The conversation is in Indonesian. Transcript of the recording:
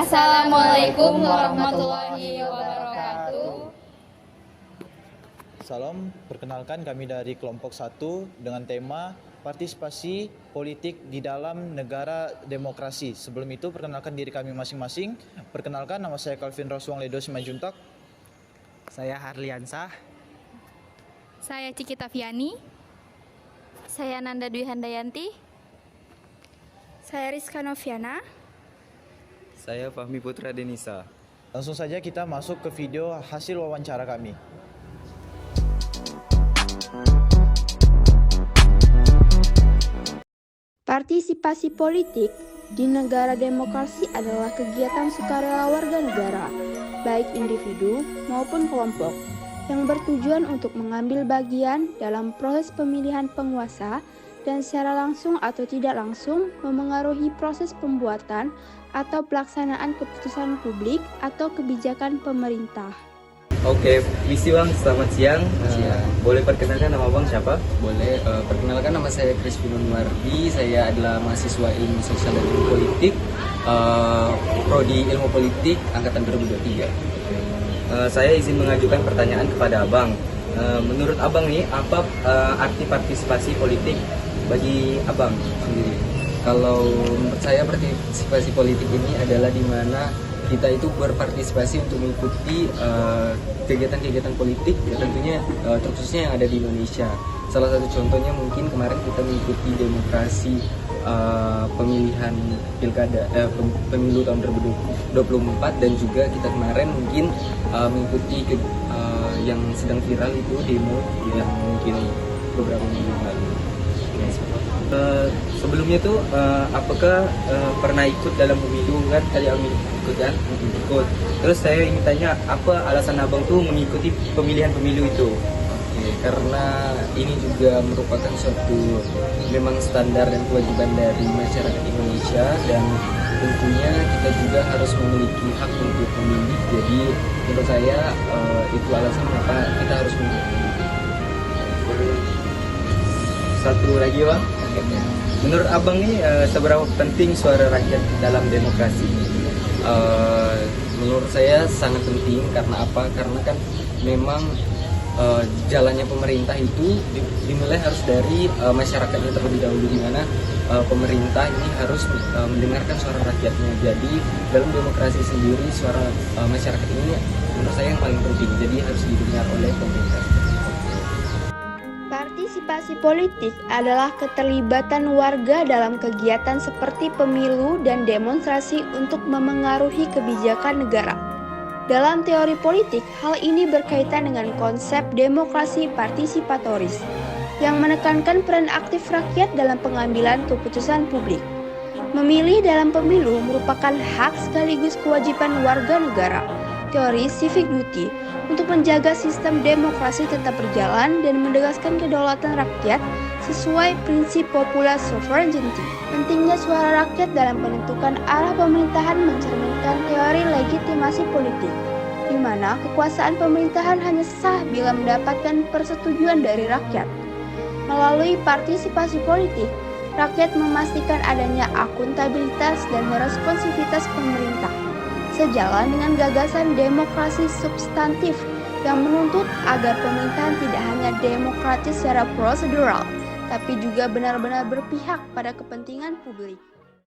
Assalamualaikum warahmatullahi wabarakatuh. Salam, perkenalkan kami dari kelompok 1 dengan tema partisipasi politik di dalam negara demokrasi. Sebelum itu perkenalkan diri kami masing-masing. Perkenalkan, nama saya Calvin Roswang Ledo Simanjuntak. Saya Harliansah. Saya Cikita Fiani. Saya Nanda Dwi Handayanti. Saya Rizka Noviana. Saya Fahmi Putra Denisa. Langsung saja kita masuk ke video hasil wawancara kami. Partisipasi politik di negara demokrasi adalah kegiatan sukarela warga negara, baik individu maupun kelompok, yang bertujuan untuk mengambil bagian dalam proses pemilihan penguasa dan secara langsung atau tidak langsung memengaruhi proses pembuatan atau pelaksanaan keputusan publik atau kebijakan pemerintah. Oke, misi Bang, selamat siang. Boleh perkenalkan nama Bang siapa? Boleh, perkenalkan nama saya Crispin Nuardi. Saya adalah mahasiswa Ilmu Sosial dan Ilmu Politik, Prodi Ilmu Politik Angkatan 2023. Saya izin mengajukan pertanyaan kepada Abang. Menurut Abang nih, apa arti partisipasi politik bagi Abang sendiri? Kalau menurut saya partisipasi politik ini adalah di mana kita itu berpartisipasi untuk mengikuti kegiatan-kegiatan politik, ya tentunya terkhususnya yang ada di Indonesia. Salah satu contohnya mungkin kemarin kita mengikuti demokrasi pemilihan pilkada pemilu tahun 2024, dan juga kita kemarin mungkin mengikuti yang sedang viral itu demo yang mungkin beberapa minggu yang lalu. Sebelumnya tuh apakah pernah ikut dalam pemilu kan? Tadi Abang ikut kan? Ikut. Terus saya ingin tanya, apa alasan Abang tuh mengikuti pemilihan pemilu itu? Oke, karena ini juga merupakan suatu memang standar dan kewajiban dari masyarakat Indonesia, dan tentunya kita juga harus memiliki hak untuk memilih. Jadi menurut saya itu alasan kenapa kita harus memilih. Satu lagi Bang, menurut Abang nih seberapa penting suara rakyat dalam demokrasi? Menurut saya sangat penting. Karena apa? Karena kan memang jalannya pemerintah itu dimulai harus dari masyarakatnya terlebih dahulu, di mana pemerintah ini harus mendengarkan suara rakyatnya. Jadi dalam demokrasi sendiri suara masyarakat ini menurut saya yang paling penting, jadi harus didengar oleh pemerintah. Partisipasi politik adalah keterlibatan warga dalam kegiatan seperti pemilu dan demonstrasi untuk memengaruhi kebijakan negara. Dalam teori politik, hal ini berkaitan dengan konsep demokrasi partisipatoris yang menekankan peran aktif rakyat dalam pengambilan keputusan publik. Memilih dalam pemilu merupakan hak sekaligus kewajiban warga negara, teori civic duty, untuk menjaga sistem demokrasi tetap berjalan dan menegaskan kedaulatan rakyat sesuai prinsip popular sovereignty. Pentingnya suara rakyat dalam menentukan arah pemerintahan mencerminkan teori legitimasi politik, di mana kekuasaan pemerintahan hanya sah bila mendapatkan persetujuan dari rakyat. Melalui partisipasi politik, rakyat memastikan adanya akuntabilitas dan responsivitas pemerintah, sejalan dengan gagasan demokrasi substantif yang menuntut agar pemerintahan tidak hanya demokratis secara prosedural, tapi juga benar-benar berpihak pada kepentingan publik.